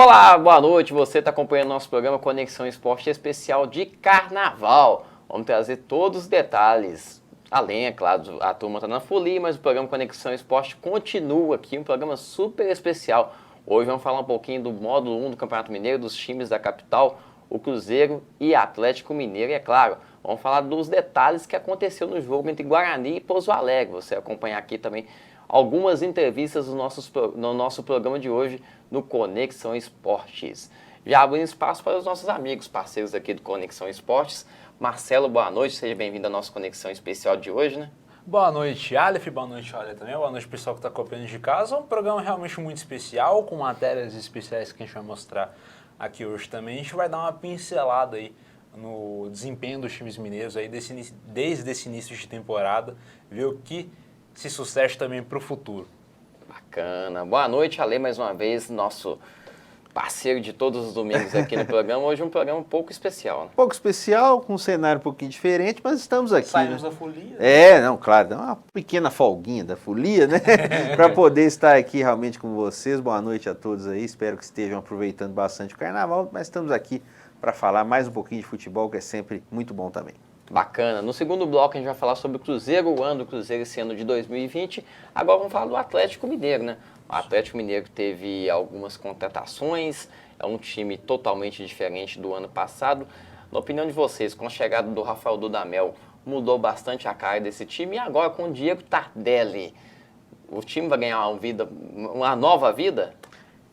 Olá, boa noite. Você está acompanhando nosso programa Conexão Esporte especial de Carnaval. Vamos trazer todos os detalhes. Além, é claro, a turma está na folia, mas o programa Conexão Esporte continua aqui, um programa super especial. Hoje vamos falar um pouquinho do módulo 1 do Campeonato Mineiro, dos times da capital, o Cruzeiro e Atlético Mineiro. E é claro, vamos falar dos detalhes que aconteceu no jogo entre Guarani e Pouso Alegre. Você vai acompanhar aqui também algumas entrevistas no nosso programa de hoje no Conexão Esportes. Já abrindo espaço para os nossos amigos, parceiros aqui do Conexão Esportes. Marcelo, boa noite, seja bem-vindo à nossa conexão especial de hoje, né? Boa noite, Aleph, boa noite, Olha também, boa noite pessoal que está acompanhando de casa. É um programa realmente muito especial, com matérias especiais que a gente vai mostrar aqui hoje também. A gente vai dar uma pincelada aí no desempenho dos times mineiros aí desde esse início de temporada, ver o que se sucede também para o futuro. Bacana. Boa noite, Ale, mais uma vez, nosso parceiro de todos os domingos aqui no programa. Hoje um programa um pouco especial, né? Um pouco especial, com um cenário um pouquinho diferente, mas estamos aqui. Saímos né? da folia. Não, claro, dá uma pequena folguinha da folia, né? Para poder estar aqui realmente com vocês. Boa noite a todos aí, espero que estejam aproveitando bastante o carnaval, mas estamos aqui para falar mais um pouquinho de futebol, que é sempre muito bom também. Bacana. No segundo bloco a gente vai falar sobre o Cruzeiro, o ano do Cruzeiro esse ano de 2020. Agora vamos falar do Atlético Mineiro, né? O Atlético Mineiro teve algumas contratações, é um time totalmente diferente do ano passado. Na opinião de vocês, com a chegada do Rafael Dudamel, mudou bastante a cara desse time. E agora com o Diego Tardelli, o time vai ganhar uma nova vida?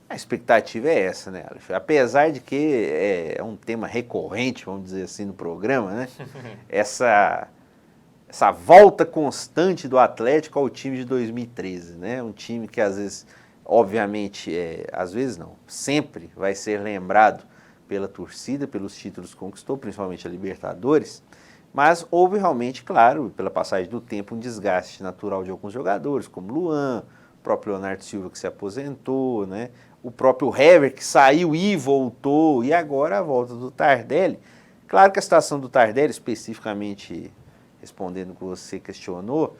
A expectativa é essa, né, Aleph? Apesar de que é um tema recorrente, vamos dizer assim, no programa, né? Essa volta constante do Atlético ao time de 2013, né? Um time que às vezes, obviamente, às vezes não, sempre vai ser lembrado pela torcida, pelos títulos que conquistou, principalmente a Libertadores, mas houve realmente, claro, pela passagem do tempo, um desgaste natural de alguns jogadores, como Luan, o próprio Leonardo Silva que se aposentou, né? O próprio Hever que saiu e voltou, e agora a volta do Tardelli. Claro que a situação do Tardelli, especificamente respondendo o que você questionou,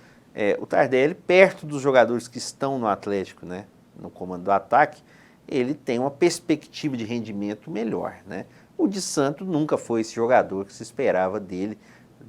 o Tardelli, perto dos jogadores que estão no Atlético, né, no comando do ataque, ele tem uma perspectiva de rendimento melhor, né? O Di Santo nunca foi esse jogador que se esperava dele,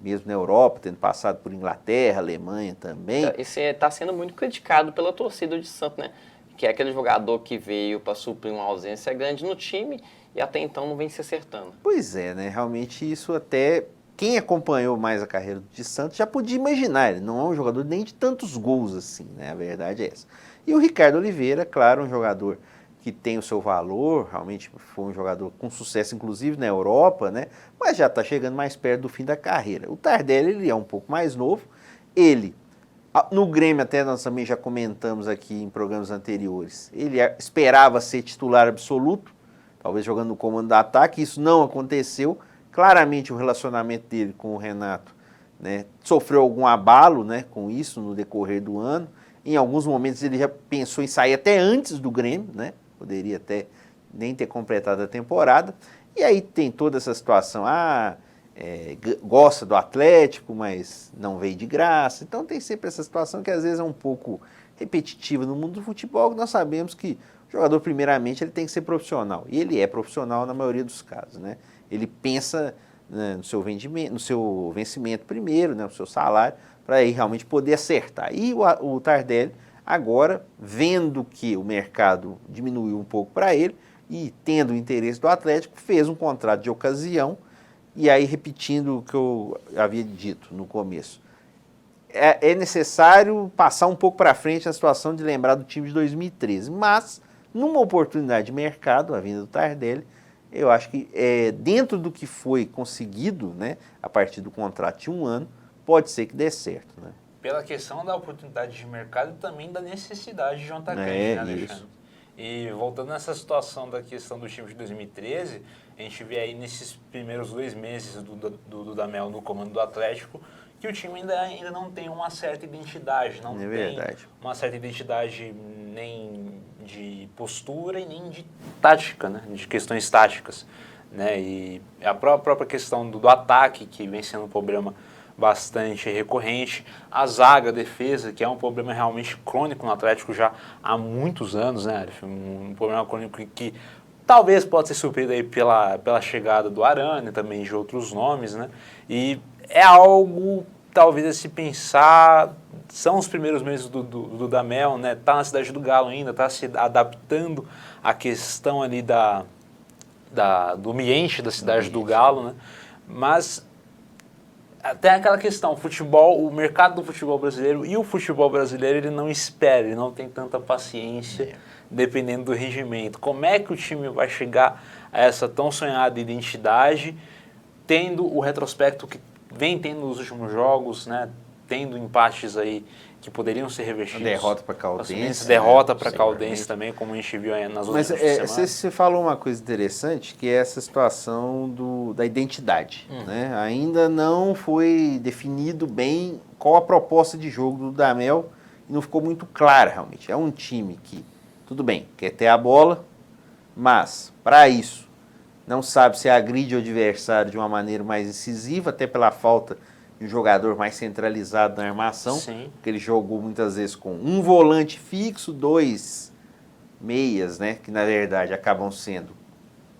mesmo na Europa, tendo passado por Inglaterra, Alemanha também. Esse está sendo muito criticado pela torcida do Di Santo, né? Que é aquele jogador que veio para suprir uma ausência grande no time e até então não vem se acertando. Pois é, né? Realmente isso até quem acompanhou mais a carreira do Di Santo já podia imaginar. Ele não é um jogador nem de tantos gols assim, né? A verdade é essa. E o Ricardo Oliveira, claro, um jogador que tem o seu valor, realmente foi um jogador com sucesso, inclusive na Europa, né? Mas já está chegando mais perto do fim da carreira. O Tardelli, ele é um pouco mais novo. Ele, no Grêmio, até nós também já comentamos aqui em programas anteriores, ele esperava ser titular absoluto, talvez jogando no comando do ataque, isso não aconteceu. Claramente o relacionamento dele com o Renato, né, sofreu algum abalo, né, com isso no decorrer do ano. Em alguns momentos ele já pensou em sair até antes do Grêmio, né, poderia até nem ter completado a temporada. E aí tem toda essa situação, gosta do Atlético, mas não veio de graça. Então tem sempre essa situação que às vezes é um pouco repetitiva no mundo do futebol, que nós sabemos que o jogador, primeiramente, ele tem que ser profissional. E ele é profissional na maioria dos casos, né? Ele pensa, né, no seu vencimento primeiro, né, no seu salário, para aí realmente poder acertar. E o Tardelli, agora, vendo que o mercado diminuiu um pouco para ele e tendo o interesse do Atlético, fez um contrato de ocasião. E aí, repetindo o que eu havia dito no começo, é necessário passar um pouco para frente a situação de lembrar do time de 2013. Mas, numa oportunidade de mercado, a vinda do Tardelli, eu acho que dentro do que foi conseguido, né, a partir do contrato de um ano, pode ser que dê certo, né? Pela questão da oportunidade de mercado e também da necessidade de um atacante, né, Alexandre? Isso. E voltando nessa situação da questão do time de 2013, a gente vê aí nesses primeiros 2 meses do Dudamel no comando do Atlético, que o time ainda não tem uma certa identidade, não tem uma certa identidade nem de postura e nem de tática, né, de questões táticas, né, e a própria questão do ataque, que vem sendo um problema bastante recorrente, a zaga, a defesa, que é um problema realmente crônico no Atlético já há muitos anos, né, um problema crônico que talvez pode ser surpreendido aí pela chegada do Arana e também de outros nomes, né? E é algo, talvez, a se pensar, são os primeiros meses do Dudamel, né? Tá na Cidade do Galo ainda, tá se adaptando à questão ali do ambiente da Cidade do Galo, né? Mas tem aquela questão, o mercado do futebol brasileiro e o futebol brasileiro, ele não espera, ele não tem tanta paciência, dependendo do regimento. Como é que o time vai chegar a essa tão sonhada identidade, tendo o retrospecto que vem tendo nos últimos jogos, né? Tendo empates aí que poderiam ser revertidos. Derrota para Caldense. Derrota para Caldense também, como a gente viu aí nas últimas semanas. Mas você falou uma coisa interessante, que é essa situação da identidade. Né? Ainda não foi definido bem qual a proposta de jogo do Dudamel e não ficou muito clara realmente. É um time que, tudo bem, quer ter a bola, mas para isso não sabe se agride o adversário de uma maneira mais incisiva, até pela falta de um jogador mais centralizado na armação, porque ele jogou muitas vezes com um volante fixo, 2 meias, né, que na verdade acabam sendo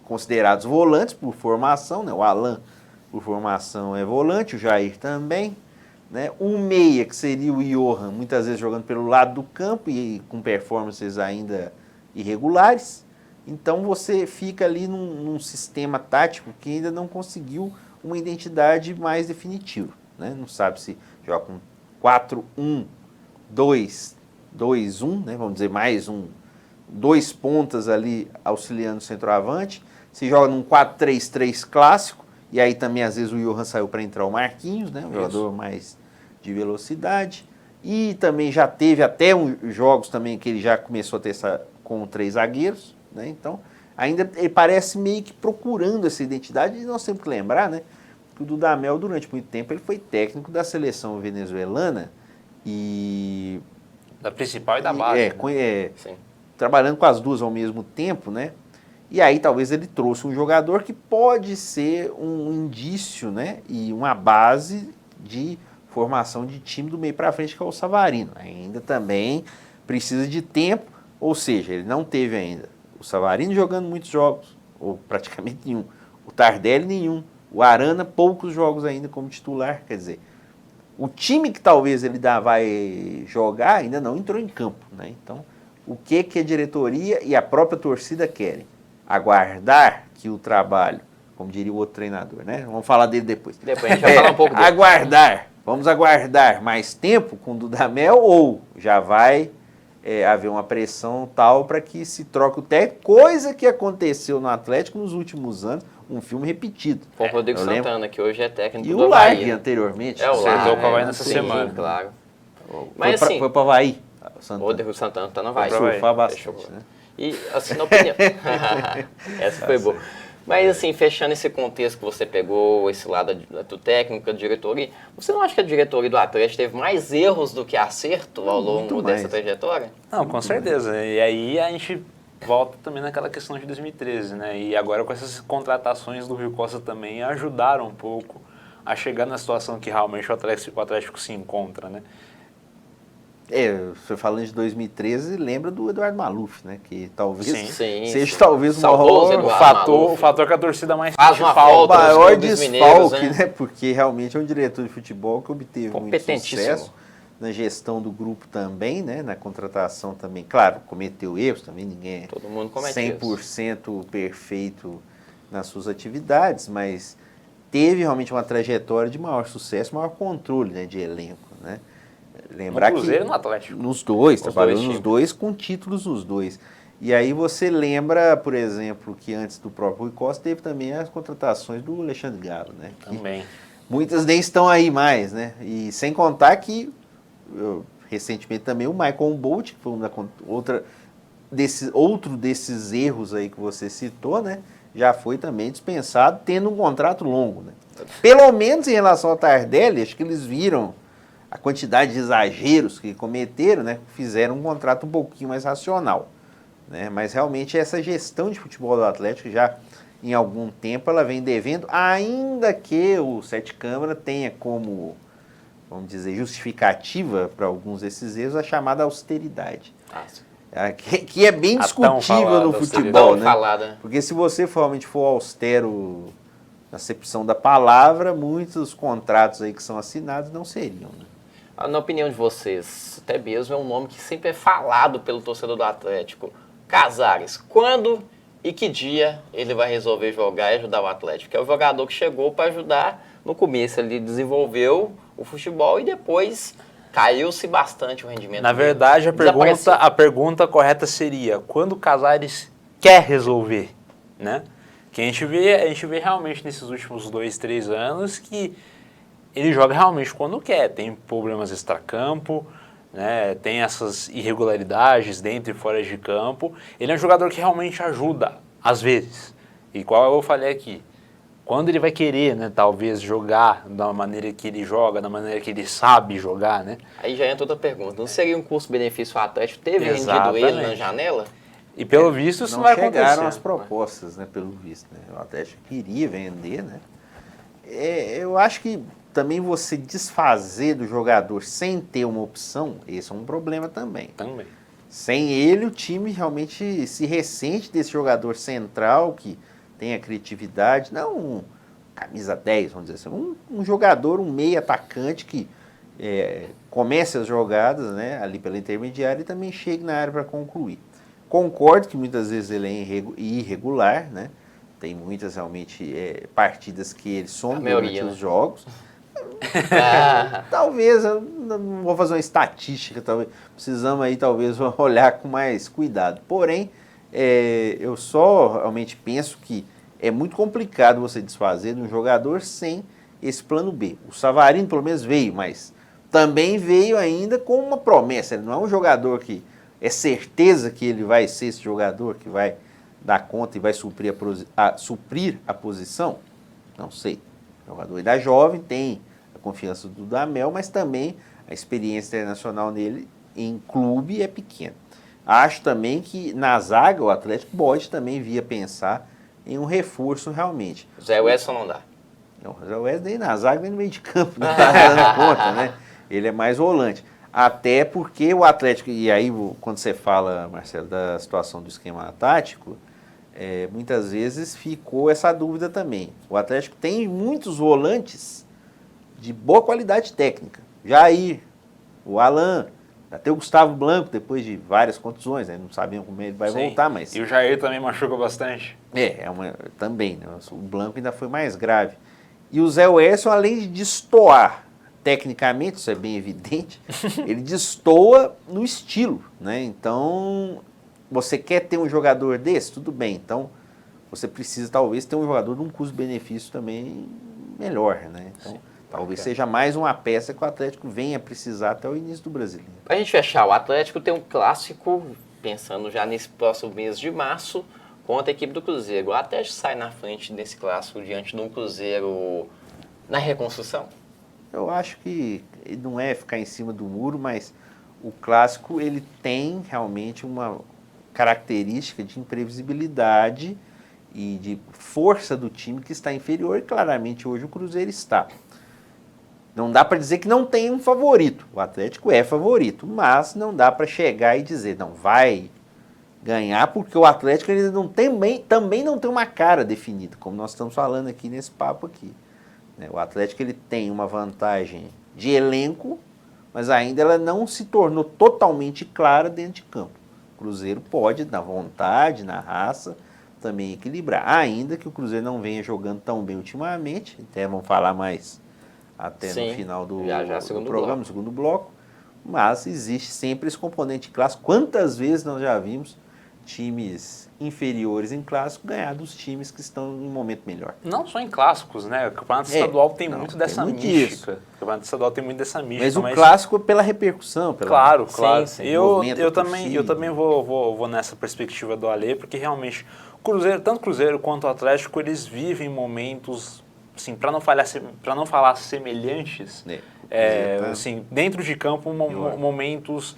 considerados volantes por formação, né, o Alan por formação é volante, o Jair também, né, um meia que seria o Johan, muitas vezes jogando pelo lado do campo e com performances ainda irregulares. Então você fica ali num sistema tático que ainda não conseguiu uma identidade mais definitiva. Né? Não sabe se joga com 4-1-2-2-1, né? Vamos dizer, mais 2 pontas ali auxiliando o centroavante. Se joga num 4-3-3 clássico, e aí também às vezes o Johan saiu para entrar o Marquinhos, né? Um jogador mais de velocidade. E também já teve até jogos também que ele já começou a testar com 3 zagueiros. Né? Então, ainda ele parece meio que procurando essa identidade, e nós temos que lembrar, né, que o Dudamel, durante muito tempo, ele foi técnico da seleção venezuelana e... Da principal e da base. Trabalhando com as duas ao mesmo tempo, né? E aí talvez ele trouxe um jogador que pode ser um indício, né, e uma base de formação de time do meio para frente, que é o Savarino. Ainda também precisa de tempo, ou seja, ele não teve ainda o Savarino jogando muitos jogos, ou praticamente nenhum. O Tardelli, nenhum. O Arana, poucos jogos ainda como titular. Quer dizer, o time que talvez ele vai jogar ainda não entrou em campo. Né? Então, o que a diretoria e a própria torcida querem? Aguardar que o trabalho, como diria o outro treinador, né? Vamos falar dele depois. Depois a gente vai falar um pouco dele. Vamos aguardar mais tempo com o Dudamel ou já vai haver uma pressão tal para que se troque o técnico, coisa que aconteceu no Atlético nos últimos anos, um filme repetido. Foi o Rodrigo Santana, que hoje é técnico do do Avaí. E o Largue anteriormente. O Largue com o Avaí nessa semana. Claro. Mas foi para o Avaí. O Rodrigo Santana está no Avaí. Surfar bastante, né? E, assim, na opinião... Essa foi boa. Mas, assim, fechando esse contexto que você pegou, esse lado do técnico, da diretoria, você não acha que a diretoria do Atlético teve mais erros do que acerto ao longo dessa trajetória? Não, com certeza. E aí a gente volta também naquela questão de 2013, né? E agora com essas contratações do Rui Costa também ajudaram um pouco a chegar na situação que realmente o Atlético se encontra, né? Você falando de 2013, lembra do Eduardo Maluf, né? Que talvez seja talvez o maior fator que a torcida mais faz uma falta, o maior desfalque, né? Porque realmente é um diretor de futebol que obteve muito sucesso na gestão do grupo também, né? Na contratação também. Claro, cometeu erros também, ninguém é todo mundo comete 100% perfeito nas suas atividades, mas teve realmente uma trajetória de maior sucesso, maior controle, né, de elenco, né? Lembrar no Cruzeiro que e no Atlético. Nos dois, trabalhou nos dois, com títulos nos dois. E aí você lembra, por exemplo, que antes do próprio Rui Costa teve também as contratações do Alexandre Galo, né? Também. Muitas nem estão aí mais, né? E sem contar que, recentemente também, o Michael Bolt, que foi outro desses erros aí que você citou, né? Já foi também dispensado, tendo um contrato longo, né? Pelo menos em relação ao Tardelli, acho que eles viram a quantidade de exageros que cometeram, né, fizeram um contrato um pouquinho mais racional. Né? Mas realmente essa gestão de futebol do Atlético já em algum tempo ela vem devendo, ainda que o Sete Câmara tenha como, vamos dizer, justificativa para alguns desses erros a chamada austeridade. que é bem discutível no futebol, né? Falada. Porque se você realmente for austero na acepção da palavra, muitos contratos aí que são assinados não seriam, né? Na opinião de vocês, até mesmo é um nome que sempre é falado pelo torcedor do Atlético. Casares, quando e que dia ele vai resolver jogar e ajudar o Atlético? Que é o jogador que chegou para ajudar no começo, ele desenvolveu o futebol e depois caiu-se bastante o rendimento. Na verdade, a pergunta correta seria, quando o Casares quer resolver, né? Que a gente vê realmente nesses últimos 2, 3 anos que ele joga realmente quando quer, tem problemas extracampo, né, tem essas irregularidades dentro e fora de campo. Ele é um jogador que realmente ajuda, às vezes. E qual eu falei aqui, quando ele vai querer, né, talvez jogar da maneira que ele joga, da maneira que ele sabe jogar, né? Aí já entra outra pergunta, não seria um custo-benefício Atlético ter vendido ele na janela? E pelo visto isso não vai acontecer. Não chegaram as propostas, né, pelo visto, né? O Atlético queria vender, né? Eu acho que também você desfazer do jogador sem ter uma opção, esse é um problema também. Sem ele, o time realmente se ressente desse jogador central que tem a criatividade, não um camisa 10, vamos dizer assim, um jogador, um meio atacante que comece as jogadas, né, ali pela intermediária e também chegue na área para concluir. Concordo que muitas vezes ele é irregular, né? Tem muitas realmente partidas que ele some durante os jogos. Talvez, eu não vou fazer uma estatística, talvez, precisamos aí talvez olhar com mais cuidado. Porém, eu só realmente penso que é muito complicado você desfazer de um jogador sem esse plano B. O Savarino pelo menos veio, mas também veio ainda com uma promessa. Ele não é um jogador que é certeza que ele vai ser esse jogador que vai dar conta e vai suprir a posição. Não sei. O jogador ainda é jovem, tem a confiança do Dudamel, mas também a experiência internacional nele em clube é pequena. Acho também que na zaga o Atlético pode também vir a pensar em um reforço realmente. Zé Wellison não dá. Não, o Zé Wellison nem na zaga nem no meio de campo, não está dando conta, né? Ele é mais volante. Até porque o Atlético, e aí quando você fala, Marcelo, da situação do esquema tático, muitas vezes ficou essa dúvida também. O Atlético tem muitos volantes de boa qualidade técnica. Jair, o Alan, até o Gustavo Blanco, depois de várias contusões, né? Não sabiam como ele vai voltar, mas... E o Jair também machuca bastante. Também, né? O Blanco ainda foi mais grave. E o Zé Wellison, além de destoar tecnicamente, isso é bem evidente, ele destoa no estilo, né? Então, você quer ter um jogador desse? Tudo bem, então você precisa talvez ter um jogador de um custo-benefício também melhor, né? Então, talvez seja mais uma peça que o Atlético venha precisar até o início do Brasileiro. Para a gente fechar, o Atlético tem um clássico, pensando já nesse próximo mês de março, contra a equipe do Cruzeiro. O Atlético sai na frente desse clássico diante de um Cruzeiro na reconstrução? Eu acho que não é ficar em cima do muro, mas o clássico ele tem realmente uma característica de imprevisibilidade e de força do time que está inferior, e claramente hoje o Cruzeiro está. Não dá para dizer que não tem um favorito. O Atlético é favorito, mas não dá para chegar e dizer, não, vai ganhar, porque o Atlético ele também não tem uma cara definida, como nós estamos falando aqui nesse papo aqui. O Atlético ele tem uma vantagem de elenco, mas ainda ela não se tornou totalmente clara dentro de campo. O Cruzeiro pode, na vontade, na raça, também equilibrar. Ainda que o Cruzeiro não venha jogando tão bem ultimamente, até vamos falar mais até no final do programa, no segundo bloco, mas existe sempre esse componente clássico. Quantas vezes nós já vimos times inferiores em clássico ganhar dos times que estão em um momento melhor? Não só em clássicos, né? O campeonato estadual tem muito dessa mística. O campeonato estadual tem muito dessa mística. Mas o clássico é pela repercussão. Claro. Sim. Eu também vou nessa perspectiva do Alê, porque realmente tanto o Cruzeiro quanto o Atlético, eles vivem momentos, assim, para não falar semelhantes, assim, dentro de campo, momentos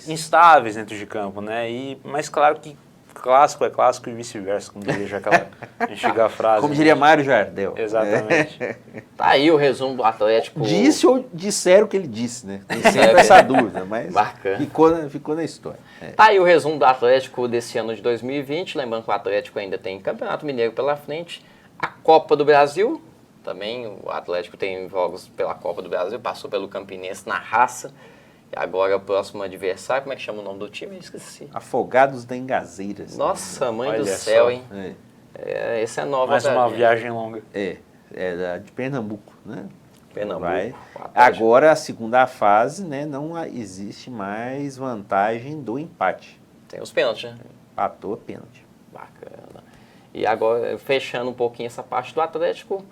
instáveis dentro de campo, né? Mas claro que clássico é clássico e vice-versa, como diria aquela antiga frase. Como diria Mário Jardel. Exatamente. Tá aí o resumo do Atlético. Disse ou disseram o que ele disse, né? Tem sempre essa dúvida, mas Bacana. ficou na história. Tá aí o resumo do Atlético desse ano de 2020. Lembrando que o Atlético ainda tem Campeonato Mineiro pela frente. A Copa do Brasil. Também o Atlético tem jogos pela Copa do Brasil. Passou pelo Campinense na raça. E agora o próximo adversário, como é que chama o nome do time? Eu esqueci. Afogados da Engazeiras. Nossa, mãe Olha do céu, só. hein? Esse é nova. Mais uma gente. viagem longa. É de Pernambuco, né? Pernambuco. Vai. O Atlético. Agora, a segunda fase, né? Não existe mais vantagem do empate. Tem os pênaltis, né? Empatou, pênalti. Bacana. E agora, fechando um pouquinho essa parte do Atlético,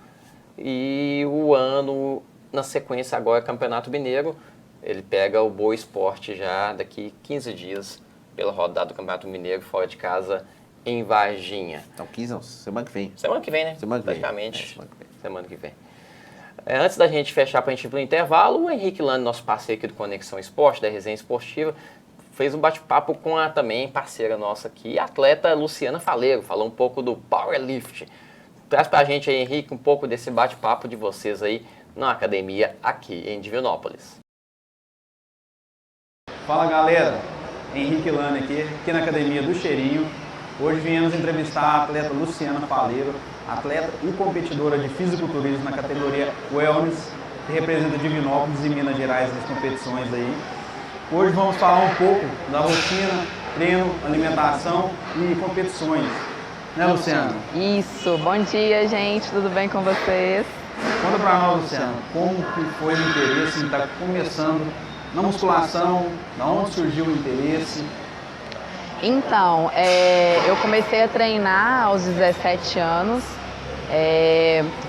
e o ano, na sequência agora, Campeonato Mineiro, ele pega o Boa Esporte já daqui 15 dias, pela rodada do Campeonato Mineiro, fora de casa, em Varginha. Então, 15 não, semana que vem. Semana que vem, né? Semana que vem. Praticamente, Semana que vem. semana que vem. Antes da gente fechar para a gente ir para o intervalo, o Henrique Lane, nosso parceiro aqui do Conexão Esporte, da Resenha Esportiva, fez um bate-papo com a também parceira nossa aqui, a atleta Luciana Faleiro, falou um pouco do Powerlift. Traz pra gente aí, Henrique, um pouco desse bate-papo de vocês aí na academia aqui em Divinópolis. Fala galera, Henrique Lane aqui na Academia do Cheirinho. Hoje viemos entrevistar a atleta Luciana Faleiro, atleta e competidora de fisiculturismo na categoria Wellness, que representa Divinópolis e Minas Gerais nas competições aí. Hoje vamos falar um pouco da rotina, treino, alimentação e competições. Né, Luciana? Isso, bom dia gente, tudo bem com vocês? Conta pra nós, Luciana, como que foi o interesse em estar começando na musculação, da onde surgiu o interesse? Então, eu comecei a treinar aos 17 anos,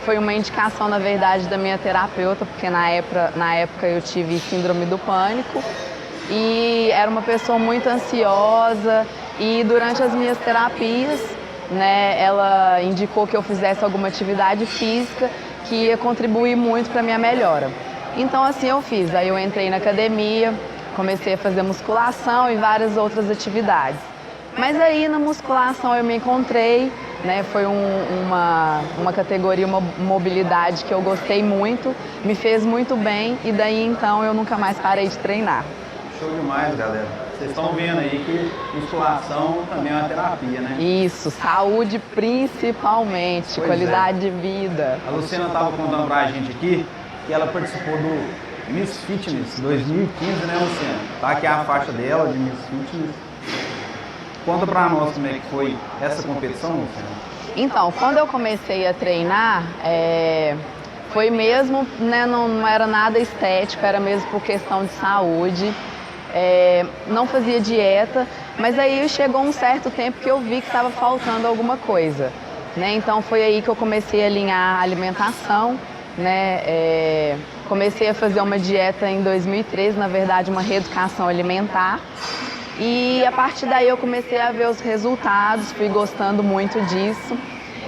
foi uma indicação na verdade da minha terapeuta, porque na época eu tive síndrome do pânico e era uma pessoa muito ansiosa e durante as minhas terapias, né, ela indicou que eu fizesse alguma atividade física que ia contribuir muito para a minha melhora. Então assim eu fiz, aí eu entrei na academia, comecei a fazer musculação e várias outras atividades. Mas aí na musculação eu me encontrei, né, foi uma categoria, uma mobilidade que eu gostei muito, me fez muito bem e daí então eu nunca mais parei de treinar. Show demais, galera. Vocês estão vendo aí que musculação também é uma terapia, né? Isso, saúde principalmente, Pois qualidade de vida. A Luciana estava contando pra gente aqui que ela participou do Miss Fitness 2015, né, Luciana? Tá aqui a faixa dela de Miss Fitness. Conta pra nós como é que foi essa competição, Luciana. Então, quando eu comecei a treinar, foi mesmo, né, não era nada estético, era mesmo por questão de saúde. Não fazia dieta, mas aí chegou um certo tempo que eu vi que estava faltando alguma coisa, né? Então foi aí que eu comecei a alinhar a alimentação, né? Comecei a fazer uma dieta em 2013, na verdade uma reeducação alimentar, e a partir daí eu comecei a ver os resultados, fui gostando muito disso.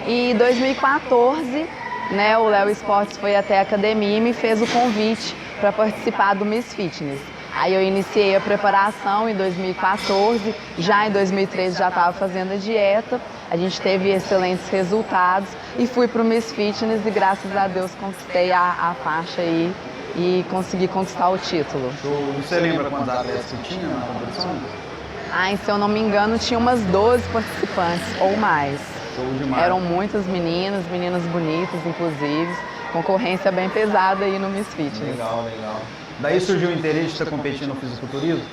E em 2014, né, o Léo Esportes foi até a academia e me fez o convite para participar do Miss Fitness. Aí eu iniciei a preparação em 2014, já em 2013 já estava fazendo a dieta, a gente teve excelentes resultados e fui para o Miss Fitness e graças a Deus conquistei a faixa aí e consegui conquistar o título. Você lembra quantos atletas você tinha na competição? Se eu não me engano, tinha umas 12 participantes ou mais. Show demais. Eram muitas meninas bonitas inclusive, concorrência bem pesada aí no Miss Fitness. Legal, legal. Daí surgiu o interesse de estar competindo no fisiculturismo?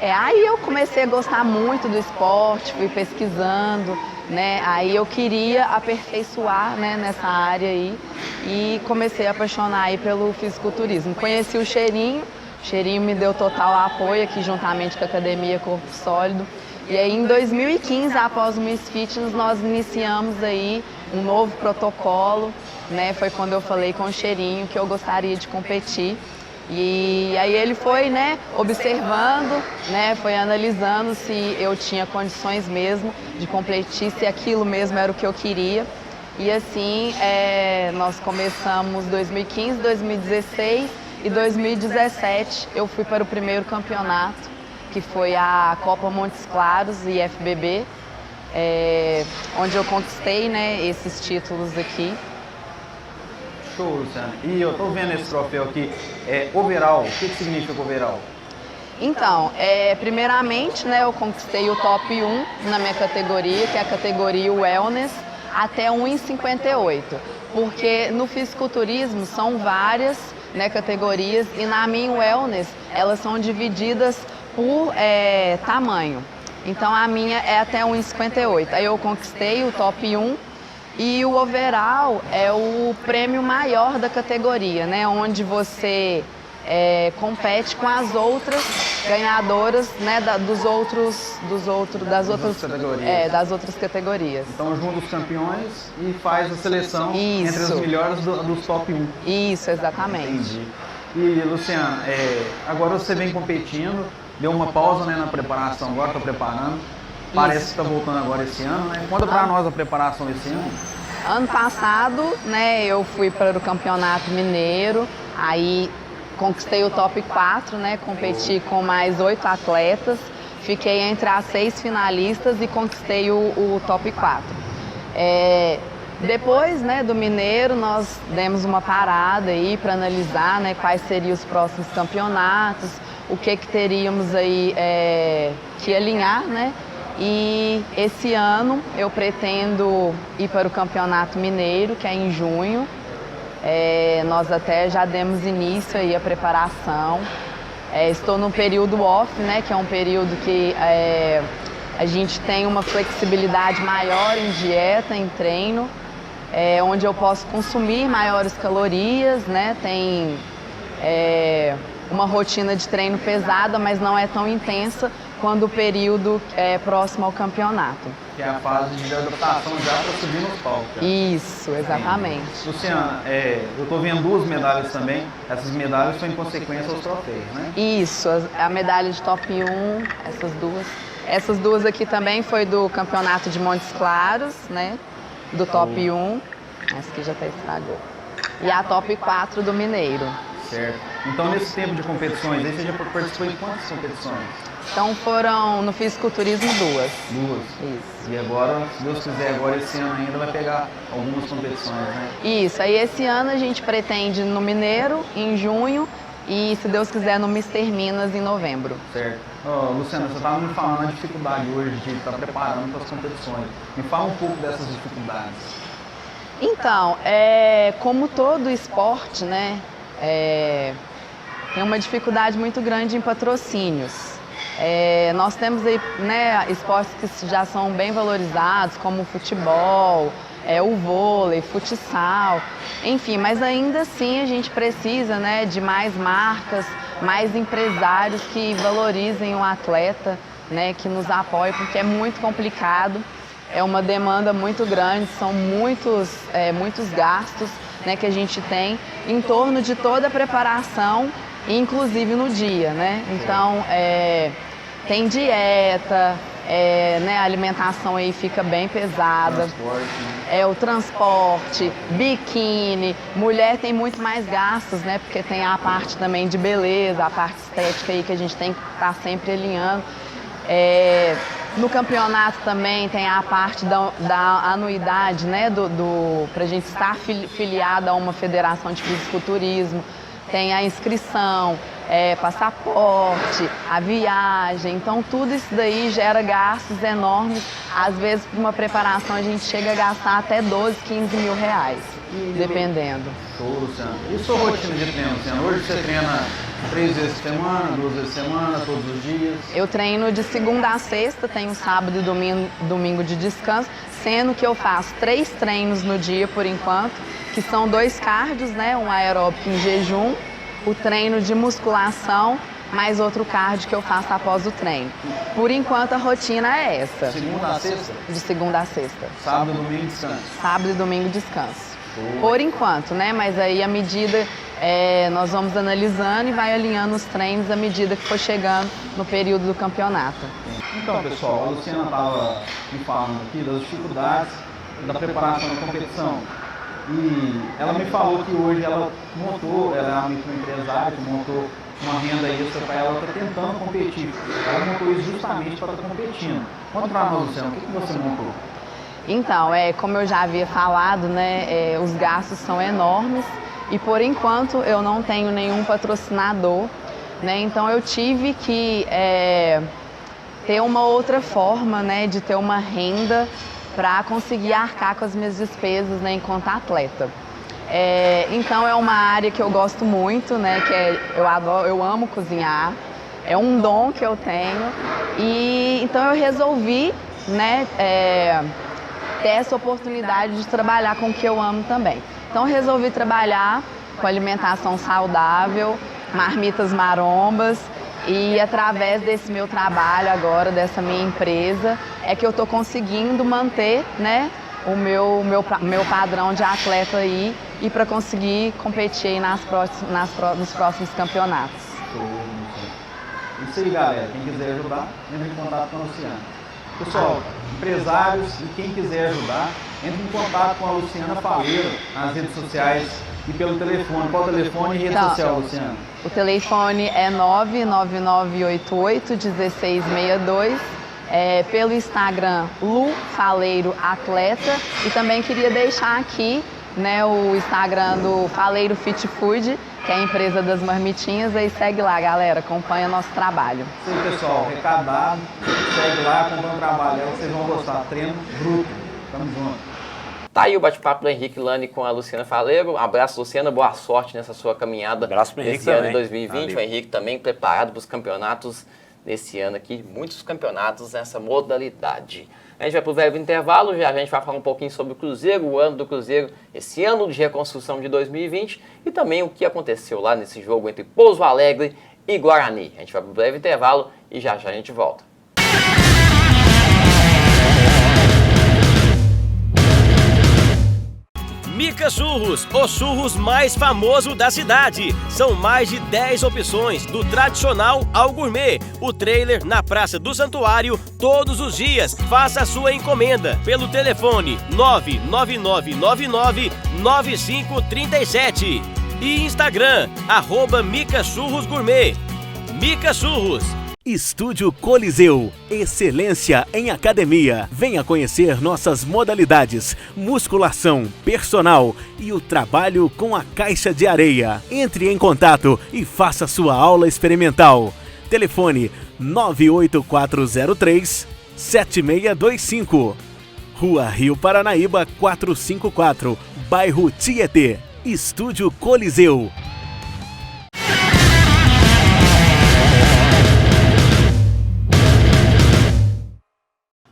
Aí eu comecei a gostar muito do esporte, fui pesquisando, né? Aí eu queria aperfeiçoar, né, nessa área aí e comecei a apaixonar aí pelo fisiculturismo. Conheci o Cheirinho me deu total apoio aqui juntamente com a Academia Corpo Sólido. E aí em 2015, após o Miss Fitness, nós iniciamos aí um novo protocolo, né? Foi quando eu falei com o Cheirinho que eu gostaria de competir. E aí ele foi, né, observando, né, foi analisando se eu tinha condições mesmo de competir, se aquilo mesmo era o que eu queria. E assim, nós começamos 2015, 2016 e 2017 eu fui para o primeiro campeonato, que foi a Copa Montes Claros e FBB. onde eu conquistei, né, esses títulos aqui. Show, Luciana. E eu tô vendo esse troféu aqui, overall. O que significa overall? Então, primeiramente, né, eu conquistei o top 1 na minha categoria, que é a categoria Wellness, até 1,58. Porque no fisiculturismo são várias, né, categorias, e na minha Wellness elas são divididas por tamanho. Então a minha é até 1,58. Aí eu conquistei o top 1 e o overall é o prêmio maior da categoria, né, onde você compete com as outras ganhadoras, né, das outras categorias. Então junta os campeões e faz a seleção entre as melhores dos top 1. Isso, exatamente. Entendi. E Luciana, agora você vem competindo, deu uma pausa, né, na preparação, agora está preparando. Parece que está voltando agora esse ano, né? Conta para nós a preparação desse ano. Ano passado, né, eu fui para o Campeonato Mineiro, aí conquistei o top 4, né, competi com mais 8 atletas, fiquei entre as 6 finalistas e conquistei o top 4. Depois, né, do Mineiro, nós demos uma parada aí para analisar, né, quais seriam os próximos campeonatos, o que teríamos aí que alinhar, né? E esse ano eu pretendo ir para o Campeonato Mineiro, que é em junho. Nós até já demos início aí à preparação. Estou no período off, né, que é um período que a gente tem uma flexibilidade maior em dieta, em treino, onde eu posso consumir maiores calorias, né, tem uma rotina de treino pesada, mas não é tão intensa quando o período é próximo ao campeonato. Que é a fase de adaptação já para subir nos palcos. Isso, exatamente. Luciana, eu estou vendo 2 medalhas também. Essas medalhas são em consequência aos troféus, né? Isso, a medalha de top 1, essas duas. Essas duas aqui também foi do campeonato de Montes Claros, né? Do top 1. Essa aqui já até estragou. E a top 4 do Mineiro. Certo. Então, nesse tempo de competições, aí você já participou em quantas competições? Então foram, no fisiculturismo, 2. 2. Isso. E agora, se Deus quiser, agora esse ano ainda vai pegar algumas competições, né? Isso, aí esse ano a gente pretende no Mineiro, em junho, e se Deus quiser no Mister Minas, em novembro. Certo. Luciana, você estava me falando a dificuldade hoje de estar preparando para as competições. Me fala um pouco dessas dificuldades. Então, como todo esporte, né, tem uma dificuldade muito grande em patrocínios. Nós temos aí, né, esportes que já são bem valorizados, como o futebol, o vôlei, futsal, enfim, mas ainda assim a gente precisa, né, de mais marcas, mais empresários que valorizem o atleta, né, que nos apoiem, porque é muito complicado, é uma demanda muito grande, são muitos gastos, né, que a gente tem em torno de toda a preparação, inclusive no dia, né? Então, tem dieta, né, a alimentação aí fica bem pesada. O transporte, biquíni, mulher tem muito mais gastos, né? Porque tem a parte também de beleza, a parte estética aí que a gente tem que estar sempre alinhando. No campeonato também tem a parte da anuidade, né? Para a gente estar filiado a uma federação de fisiculturismo. Tem a inscrição, passaporte, a viagem, então tudo isso daí gera gastos enormes. Às vezes, para uma preparação, a gente chega a gastar até 12, 15 mil reais, dependendo. Show, Luciana. E sua rotina de treino, Luciana? Hoje você treina 3 vezes por semana, 2 vezes por semana, todos os dias? Eu treino de segunda a sexta, tenho sábado e domingo de descanso, sendo que eu faço 3 treinos no dia por enquanto, que são 2 cardios, né? Um aeróbico em jejum, o treino de musculação, mais outro cardio que eu faço após o treino. Por enquanto a rotina é essa. Segunda a sexta? De segunda a sexta. Sábado e domingo descanso? Sábado e domingo descanso. Por enquanto, né? Mas aí à medida nós vamos analisando e vai alinhando os treinos à medida que for chegando no período do campeonato. Então, pessoal, a Luciana estava me falando aqui das dificuldades da preparação da competição. E ela me falou que hoje ela é uma microempresária que montou uma renda extra para ela estar tentando competir. Ela montou isso justamente para estar competindo. Conta para nós, Luciano, o que você montou? Então, como eu já havia falado, né, os gastos são enormes e por enquanto eu não tenho nenhum patrocinador, né, então eu tive que ter uma outra forma, né, de ter uma renda para conseguir arcar com as minhas despesas, né, enquanto atleta. Então é uma área que eu gosto muito, né, eu amo cozinhar, é um dom que eu tenho e então eu resolvi, né, ter essa oportunidade de trabalhar com o que eu amo também. Então resolvi trabalhar com alimentação saudável, marmitas marombas e através desse meu trabalho agora, dessa minha empresa, é que eu estou conseguindo manter, né, o meu padrão de atleta aí e para conseguir competir aí nos próximos campeonatos. Isso aí, galera. Quem quiser ajudar, entre em contato com a Luciana. Pessoal, empresários e quem quiser ajudar, entre em contato com a Luciana Faleiro nas redes sociais e pelo telefone. Qual o telefone e rede social, Luciana? O telefone é 99988-1662. Pelo Instagram, Lu Faleiro Atleta. E também queria deixar aqui, né, o Instagram do Faleiro Fit Food, que é a empresa das marmitinhas. Aí segue lá, galera, acompanha nosso trabalho. Isso aí, pessoal, recadado, segue lá, acompanha o trabalho, vocês vão gostar. Treino bruto, tamo junto. Tá aí o bate-papo do Henrique Lani com a Luciana Faleiro. Um abraço, Luciana, boa sorte nessa sua caminhada Abraço pro Henrique nesse ano de também. 2020. Valeu. O Henrique também preparado para os campeonatos nesse ano aqui, muitos campeonatos nessa modalidade. A gente vai para o breve intervalo, já a gente vai falar um pouquinho sobre o Cruzeiro, o ano do Cruzeiro, esse ano de reconstrução de 2020 e também o que aconteceu lá nesse jogo entre Pouso Alegre e Guarani. A gente vai para o breve intervalo e já a gente volta. Mica Churros, o churros mais famoso da cidade. São mais de 10 opções, do tradicional ao gourmet. O trailer na Praça do Santuário, todos os dias. Faça a sua encomenda pelo telefone 999999537 e Instagram, @Mica Churros Gourmet. Mica Churros. Estúdio Coliseu, excelência em academia. Venha conhecer nossas modalidades, musculação, personal e o trabalho com a caixa de areia. Entre em contato e faça sua aula experimental. Telefone 98403-7625. Rua Rio Paranaíba 454, bairro Tietê. Estúdio Coliseu.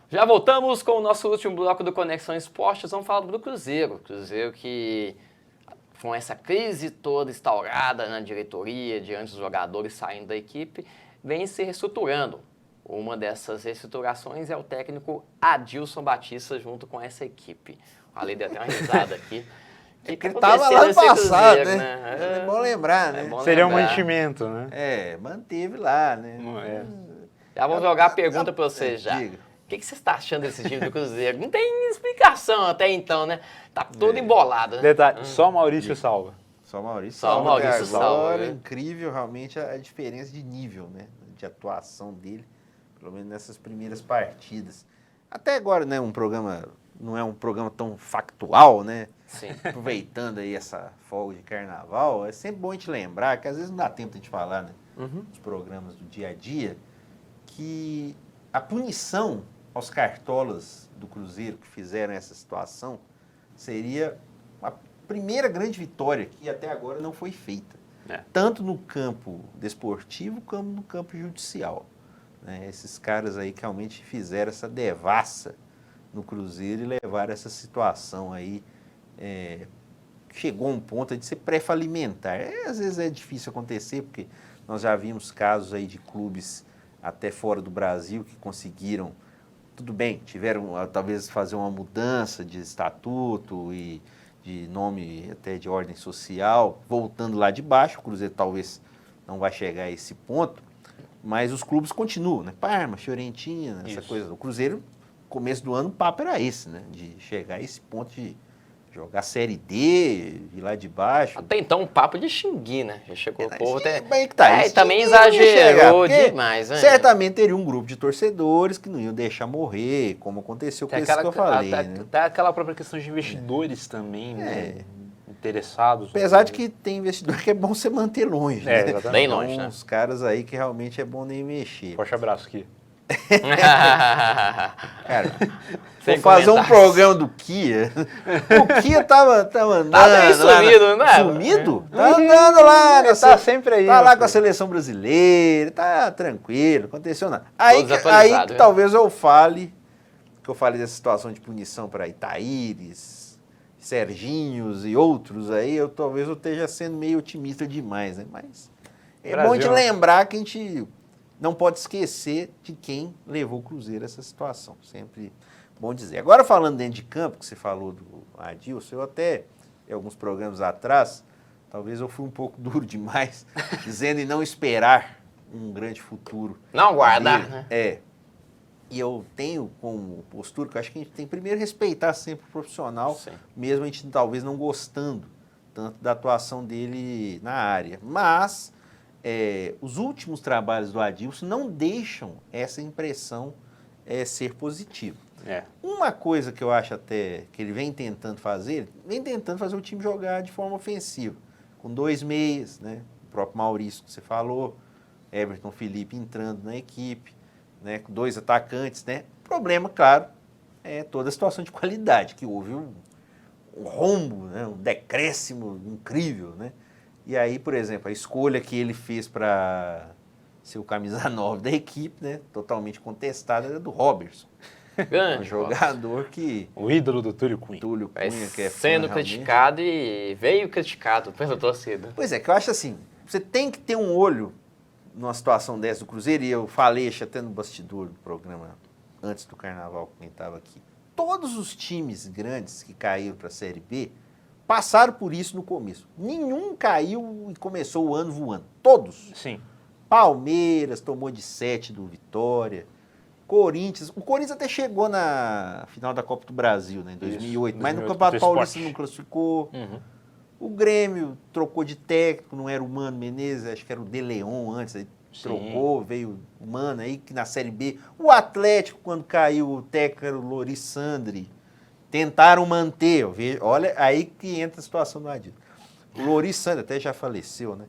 Já voltamos com o nosso último bloco do Conexão Esportes. Vamos falar do Cruzeiro. Cruzeiro que, com essa crise toda instaurada na diretoria, diante dos jogadores saindo da equipe, vem se reestruturando. Uma dessas reestruturações é o técnico Adilson Batista junto com essa equipe. Ali deu até uma risada aqui. Ele estava lá no passado, né? É bom lembrar, né? Seria um mantimento, né? Manteve lá, né? Já vou jogar a pergunta para você já. Diga. O que você está achando desse time do Cruzeiro? Não tem explicação até então, né? Tá todo embolado, né? Detalhe, só Maurício salva. Só Maurício Só salva. Maurício Agora, salva, né? incrível realmente a diferença de nível, né? De atuação dele, pelo menos nessas primeiras partidas. Até agora, né? Não é um programa tão factual, né? Sim. Aproveitando aí essa folga de carnaval, é sempre bom a gente lembrar, que às vezes não dá tempo de a gente falar, né? Nos programas do dia a dia, que a punição aos cartolas do Cruzeiro que fizeram essa situação seria a primeira grande vitória que até agora não foi feita. Tanto no campo desportivo como no campo judicial. Né? Esses caras aí que realmente fizeram essa devassa no Cruzeiro e levaram essa situação aí, chegou a um ponto de ser pré-falimentar. Às vezes é difícil acontecer, porque nós já vimos casos aí de clubes até fora do Brasil que conseguiram, tudo bem, tiveram talvez fazer uma mudança de estatuto e de nome até de ordem social, voltando lá de baixo. O Cruzeiro talvez não vai chegar a esse ponto, mas os clubes continuam, né? Parma, Fiorentina, essa coisa. O Cruzeiro, começo do ano, o papo era esse, né? De chegar a esse ponto de jogar Série D, ir lá de baixo. Até então, um papo de xingui, né? Já chegou o povo até... Bem que tá, e isso também ninguém ia chegar, exagerou porque demais, né? certamente teria um grupo de torcedores que não iam deixar morrer, como aconteceu com Tem esse que eu falei, né? até aquela própria questão de investidores também, né? Interessados. Apesar de que tem investidor que é bom você manter longe, né? exatamente. Bem Então, longe, né? uns caras aí que realmente é bom nem mexer. Forte abraço aqui. Cara, Sem vou fazer um comentários. programa do Kia. O Kia tava andando. Tá meio sumido, não é? Sumido? Tá andando lá. Ele tá sempre aí. Tá meu lá com a filho. seleção brasileira, tá tranquilo, aconteceu nada. Aí que desatualizado, né? talvez eu fale, que eu falei dessa situação de punição para Itaíres, Serginhos e outros aí, talvez eu esteja sendo meio otimista demais, né? Mas é Brasil, bom de né? lembrar que a gente não pode esquecer de quem levou o Cruzeiro a essa situação. Sempre bom dizer. Agora, falando dentro de campo, que você falou do Adilson, eu até, em alguns programas atrás, talvez eu fui um pouco duro demais, dizendo em não esperar um grande futuro. Não aguardar, dele. né? É. E eu tenho como postura que eu acho que a gente tem que primeiro respeitar sempre o profissional, Sim. mesmo a gente talvez não gostando tanto da atuação dele na área. Mas os últimos trabalhos do Adilson não deixam essa impressão ser positiva. Uma coisa que eu acho até que ele vem tentando fazer o time jogar de forma ofensiva, com 2 meias, né? O próprio Maurício que você falou, Everton, Felipe entrando na equipe, né? Com 2 atacantes, né? O problema, claro, é toda a situação de qualidade, que houve um rombo, né? Um decréscimo incrível, né? E aí, por exemplo, a escolha que ele fez para ser o camisa 9 da equipe, né? Totalmente contestada, era do Robertson. Um Grande. jogador que... O ídolo do Túlio Cunha. Túlio Vai Cunha, que é fã, sendo realmente. criticado e veio criticado pela torcida. Pois é, que eu acho assim, você tem que ter um olho numa situação dessa do Cruzeiro, e eu falei até no bastidor do programa, antes do Carnaval, quem estava aqui. Todos os times grandes que caíram para a Série B passaram por isso no começo. Nenhum caiu e começou o ano voando. Todos. Sim. Palmeiras tomou de 7 do Vitória. Corinthians. O Corinthians até chegou na final da Copa do Brasil, né, em 2008, Isso, mas no 2008, Campeonato contra o Paulista Sport. não classificou. Uhum. O Grêmio trocou de técnico, não era o Mano Menezes, acho que era o De Leon antes, aí Sim. trocou, veio o Mano aí, que na Série B. O Atlético, quando caiu, o técnico era o Loris Sandri. Tentaram manter, olha aí que entra a situação do Adilson. O Loris Sandri até já faleceu, né?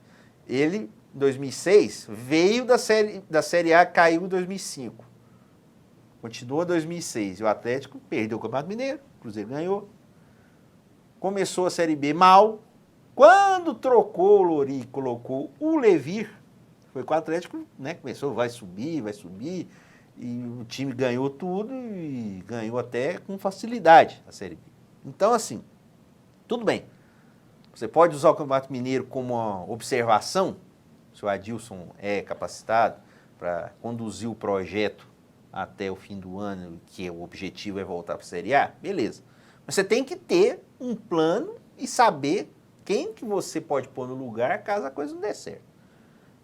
Ele, em 2006, veio da série A, caiu em 2005. Continuou em 2006. E o Atlético perdeu o Campeonato Mineiro, o Cruzeiro ganhou. Começou a Série B mal. Quando trocou o Lori e colocou o Levir, foi com o Atlético, né? Começou, vai subir. E o time ganhou tudo e ganhou até com facilidade a Série B. Então, assim, tudo bem. Você pode usar o Campeonato Mineiro como uma observação, se o Adilson é capacitado para conduzir o projeto até o fim do ano, que o objetivo é voltar para a Série A, beleza. Mas você tem que ter um plano e saber quem que você pode pôr no lugar caso a coisa não dê certo.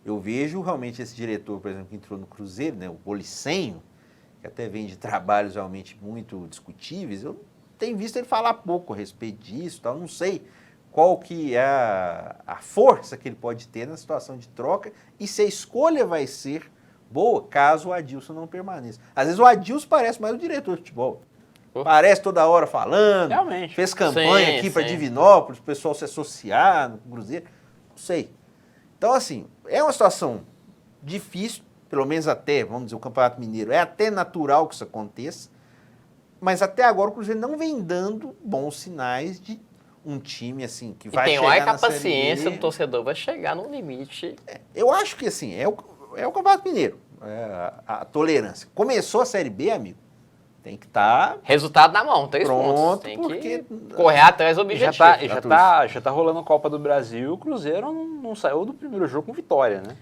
Eu vejo realmente esse diretor, por exemplo, que entrou no Cruzeiro, né, o Policenho, que até vem de trabalhos realmente muito discutíveis, eu tenho visto ele falar pouco a respeito disso, tal, não sei qual que é a força que ele pode ter na situação de troca e se a escolha vai ser boa caso o Adilson não permaneça. Às vezes o Adilson parece mais o diretor de futebol. Parece toda hora falando, Realmente. fez campanha Sim, aqui para sim. Divinópolis, o pessoal se associar no Cruzeiro, não sei. Então, assim, é uma situação difícil, pelo menos até, vamos dizer, o Campeonato Mineiro, é até natural que isso aconteça, mas até agora o Cruzeiro não vem dando bons sinais de um time, assim, que vai E tem chegar hora que a na Série paciência B. do torcedor vai chegar no limite. Eu acho que, assim, é o Campeonato Mineiro, a tolerância. Começou a Série B, amigo, tem que estar... Resultado na mão, 3 Pronto, pontos. Tem porque- que correr atrás do E já objetivo. tá rolando a Copa do Brasil e o Cruzeiro não saiu do primeiro jogo com vitória, né?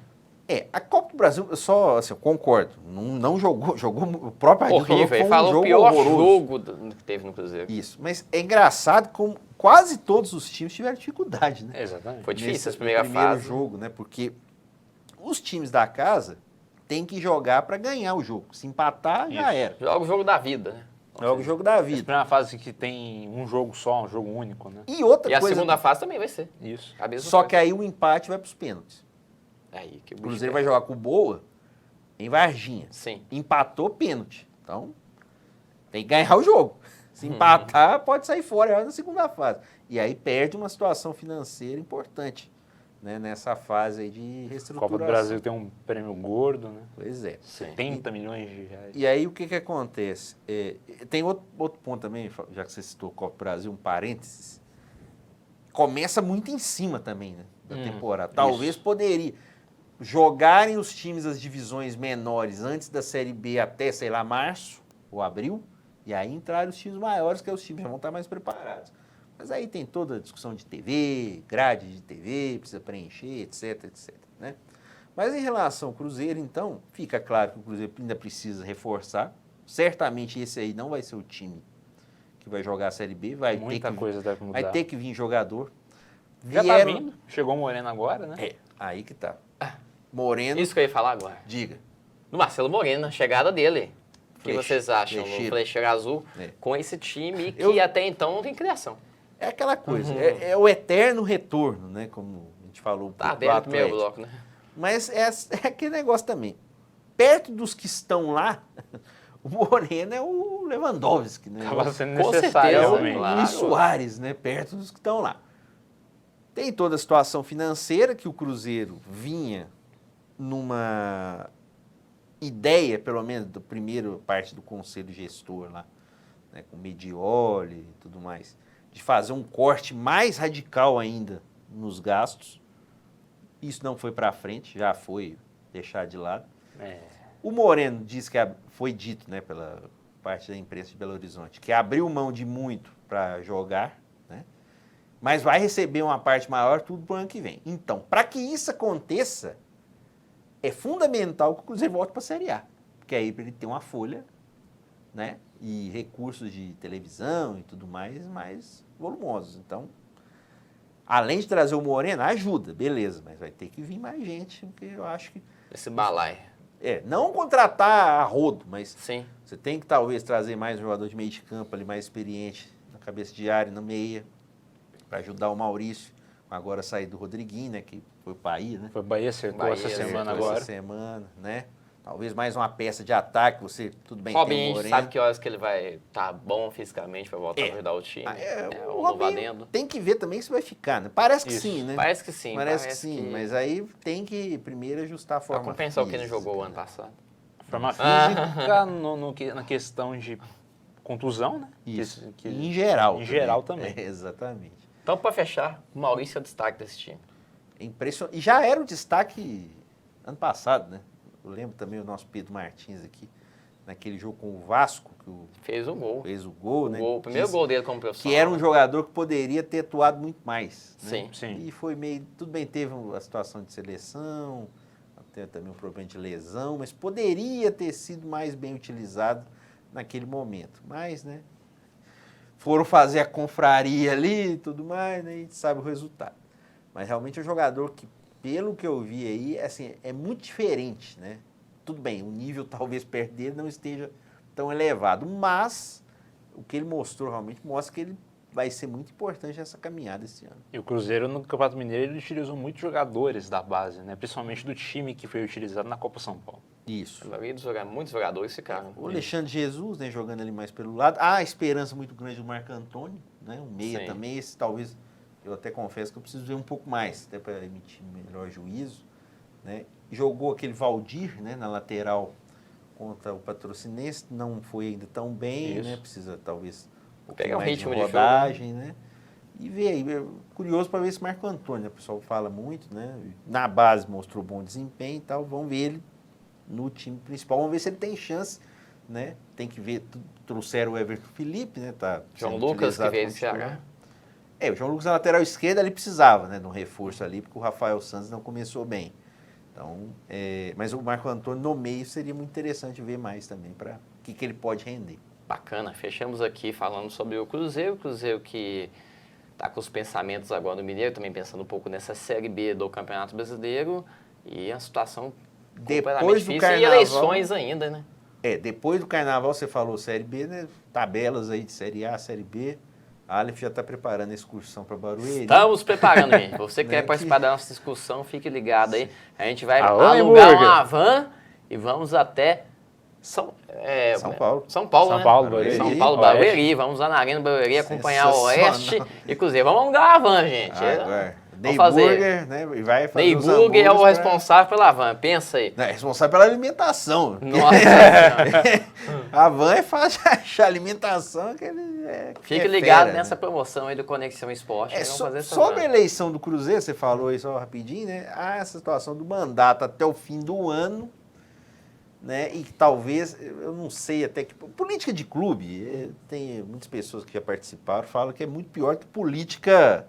A Copa do Brasil, eu só, assim, eu concordo, não jogou o próprio Adilson falou que Horrível, foi ele um falou o jogo pior horroroso. jogo que teve no Cruzeiro. Isso, mas é engraçado como quase todos os times tiveram dificuldade, né? Exatamente. Foi difícil Nesse essa primeira primeiro fase. jogo, né? Porque os times da casa têm que jogar para ganhar o jogo. Se empatar, já Isso. era. Joga o jogo da vida, né? É o jogo da Essa vida. primeira fase que tem um jogo só, um jogo único, né? E outra E a coisa. segunda fase também vai ser. Isso. A mesma Só coisa. que aí o empate vai para os pênaltis. Aí que o O bicho Cruzeiro pega. vai jogar com o Boa em Varginha. Sim. Empatou, pênalti. Então, tem que ganhar o jogo. Se empatar, pode sair fora na segunda fase. E aí perde uma situação financeira importante, né, nessa fase aí de A reestruturação. Copa do Brasil tem um prêmio gordo, né? Pois é. 70 milhões de reais. E aí o que acontece? Tem outro ponto também, já que você citou Copa do Brasil, um parênteses. Começa muito em cima também, né, da temporada. Talvez poderia jogarem os times das divisões menores antes da Série B até, sei lá, março ou abril, e aí entrarem os times maiores, que os times já vão estar mais preparados. Mas aí tem toda a discussão de TV, grade de TV, precisa preencher, etc, etc, né? Mas em relação ao Cruzeiro, então, fica claro que o Cruzeiro ainda precisa reforçar. Certamente esse aí não vai ser o time que vai jogar a Série B. Muita coisa deve mudar. Vai ter que vir jogador. Já tá vindo. Chegou o Moreno agora, né? É, aí que tá. Moreno, Isso que eu ia falar agora. diga. Do Marcelo Moreno, a chegada dele. O que Flecha- vocês acham? flecheiro. O Flecheiro Azul É. com esse time que Eu- até então não tem criação. É aquela coisa, é o eterno retorno, né? Como a gente falou Tá pro dentro do primeiro Atlético. bloco, né? Mas é aquele negócio também. Perto dos que estão lá, o Moreno é o Lewandowski, né? Tava sendo Com necessário, certeza, realmente. claro. Luiz Soares, né? Perto dos que estão lá. Tem toda a situação financeira que o Cruzeiro vinha numa ideia, pelo menos, da primeira parte do conselho gestor lá, né, com Medioli e tudo mais, de fazer um corte mais radical ainda nos gastos. Isso não foi para frente, já foi deixado de lado. É. O Moreno diz que foi dito, né, pela parte da imprensa de Belo Horizonte, que abriu mão de muito para jogar, né, mas vai receber uma parte maior tudo para o ano que vem. Então, para que isso aconteça, é fundamental que o Cruzeiro volte para a Série A, porque aí para ele ter uma folha, né, e recursos de televisão e tudo mais volumosos. Então, além de trazer o Moreno, ajuda, beleza, mas vai ter que vir mais gente, porque eu acho que Esse balai. não contratar a rodo, mas Sim. você tem que talvez trazer mais um jogador de meio de campo ali, mais experiente, na cabeça de área, na meia, para ajudar o Maurício, agora sair do Rodriguinho, né, que foi o Bahia, né? Foi Bahia, acertou Bahia, essa semana Acertou agora. Essa semana, né? Talvez mais uma peça de ataque, você, tudo bem, Robinho, tem a o gente Moreno. sabe que horas que ele vai estar bom fisicamente para voltar a ajudar o time. O o Robinho Novadendo. tem que ver também se vai ficar, né? Parece que Isso. sim, né? Parece que sim. Parece que sim, mas aí tem que primeiro ajustar a Pra forma compensar o que ele física, jogou o né? ano passado. Forma física na questão de contusão, né? Isso, Que- em geral. Em geral também. Exatamente. Então, para fechar, o Maurício é o destaque desse time. É impressionante. E já era o destaque ano passado, né? Eu lembro também o nosso Pedro Martins aqui, naquele jogo com o Vasco, que Fez o gol. fez o gol, né? O primeiro Disse gol dele como profissional. que era um jogador que poderia ter atuado muito mais. Né? Sim. Sim. E foi meio. Tudo bem, teve a situação de seleção, até também um problema de lesão, mas poderia ter sido mais bem utilizado naquele momento. Mas, né? Foram fazer a confraria ali e tudo mais, né? E a gente sabe o resultado. Mas realmente é um jogador que, pelo que eu vi aí, assim, é muito diferente, né? Tudo bem, o nível talvez perto dele não esteja tão elevado, mas o que ele mostrou realmente mostra que ele vai ser muito importante nessa caminhada esse ano. E o Cruzeiro no Campeonato Mineiro ele utilizou muitos jogadores da base, né? Principalmente do time que foi utilizado na Copa São Paulo. Isso. Muitos jogadores ficaram. O Alexandre Jesus, né, jogando ali mais pelo lado. Há a esperança muito grande do Marco Antônio, né? Um meia Sim. também. Esse talvez, eu até confesso que eu preciso ver um pouco mais, até para emitir melhor juízo, né? Jogou aquele Valdir, né, na lateral contra o Patrocinense, não foi ainda tão bem, Isso. né? Precisa talvez um Pegar pouquinho um mais ritmo de de rodagem, né? E ver aí, curioso para ver esse Marco Antônio, né? O pessoal fala muito, né? Na base mostrou bom desempenho e tal, vamos ver ele no time principal, vamos ver se ele tem chance, né? Tem que ver, trouxeram o Everton Felipe, né? Tá João sendo Lucas, que utilizado veio como do Ceará. titular. O João Lucas na lateral esquerda ele precisava, né? De um reforço ali, porque o Rafael Santos não começou bem. Então, mas o Marco Antônio no meio seria muito interessante ver mais também, para o que ele pode render. Bacana, fechamos aqui falando sobre o Cruzeiro que está com os pensamentos agora no Mineiro, também pensando um pouco nessa Série B do Campeonato Brasileiro e a situação Depois completamente do difícil Carnaval, e eleições ainda, né? Depois do Carnaval você falou Série B, né? Tabelas aí de Série A, Série B. A Aleph já está preparando a excursão para Barueri. Estamos preparando, gente. Você que quer participar da nossa discussão, fique ligado aí. A gente vai Alô, alugar hambúrguer. uma van e vamos até São Paulo. São Paulo, né? Barueri. São Paulo, Barueri. Vamos lá na Arena Barueri acompanhar o Oeste e Cruzeiro. Vamos alugar a van, gente. Agora, Vamos fazer. Neyburger, né? E vai fazer Ney os Burger é o hambúrgueres responsável pela van. Pensa aí. Não, é responsável pela alimentação. Nossa Senhora. A van é fácil de achar alimentação. Fique ligado nessa promoção aí do Conexão Esporte. Vamos fazer essa Sobre a van. eleição do Cruzeiro, você falou aí só rapidinho, né? Há essa situação do mandato até o fim do ano, né? E talvez, eu não sei até que... Política de clube, tem muitas pessoas que já participaram, falam que é muito pior que política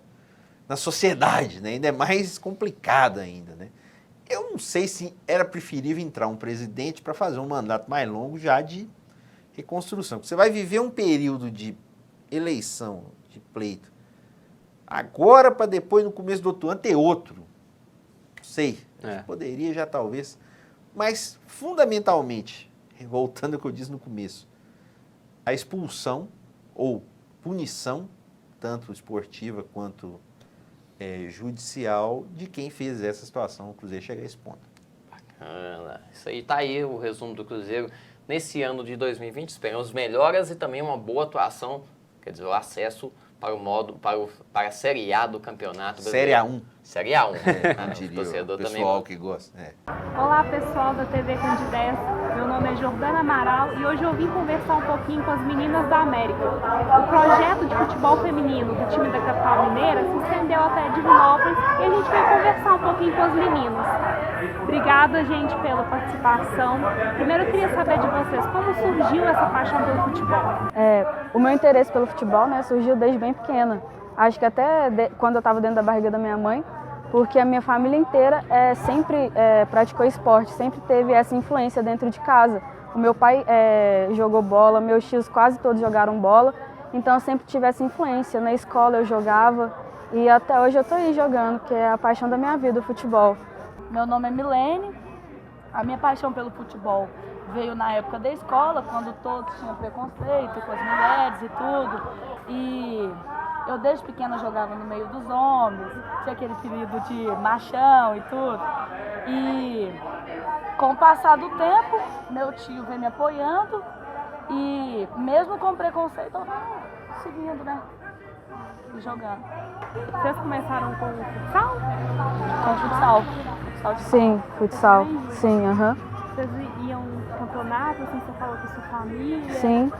na sociedade, né? Ainda é mais complicado ainda, né? Eu não sei se era preferível entrar um presidente para fazer um mandato mais longo já de reconstrução. Porque você vai viver um período de eleição, de pleito, agora para depois, no começo do outro ano, ter outro. Não sei. Poderia já talvez. Mas, fundamentalmente, voltando ao que eu disse no começo, a expulsão ou punição, tanto esportiva quanto judicial, de quem fez essa situação, o Cruzeiro chegar a esse ponto. Bacana. Isso aí tá aí o resumo do Cruzeiro nesse ano de 2020. Esperamos melhoras e também uma boa atuação, quer dizer, o acesso para para a Série A do Campeonato Série Brasileiro. A1. Série A1. Como diria torcedor o pessoal também. que gosta. Olá pessoal da TV Candidez, meu nome é Jordana Amaral e hoje eu vim conversar um pouquinho com as meninas da América. O projeto de futebol feminino do time da capital mineira se estendeu até Divinópolis e a gente veio conversar um pouquinho com as meninas. Obrigada, gente, pela participação. Primeiro eu queria saber de vocês, como surgiu essa paixão pelo futebol? O meu interesse pelo futebol, né, surgiu desde bem pequena. Acho que até quando eu estava dentro da barriga da minha mãe, porque a minha família inteira sempre praticou esporte, sempre teve essa influência dentro de casa. O meu pai jogou bola, meus tios quase todos jogaram bola, então eu sempre tive essa influência. Na escola eu jogava e até hoje eu estou aí jogando, que é a paixão da minha vida, o futebol. Meu nome é Milene, a minha paixão pelo futebol veio na época da escola, quando todos tinham preconceito com as mulheres e tudo. E eu desde pequena jogava no meio dos homens, tinha aquele período de machão e tudo. E com o passar do tempo, meu tio veio me apoiando e mesmo com preconceito eu fui seguindo, né? E jogando. Vocês começaram com o futsal? Com o futsal. Sim, futsal. Sim, aham. Vocês iam campeonato, assim, você falou com a sua família? Sim,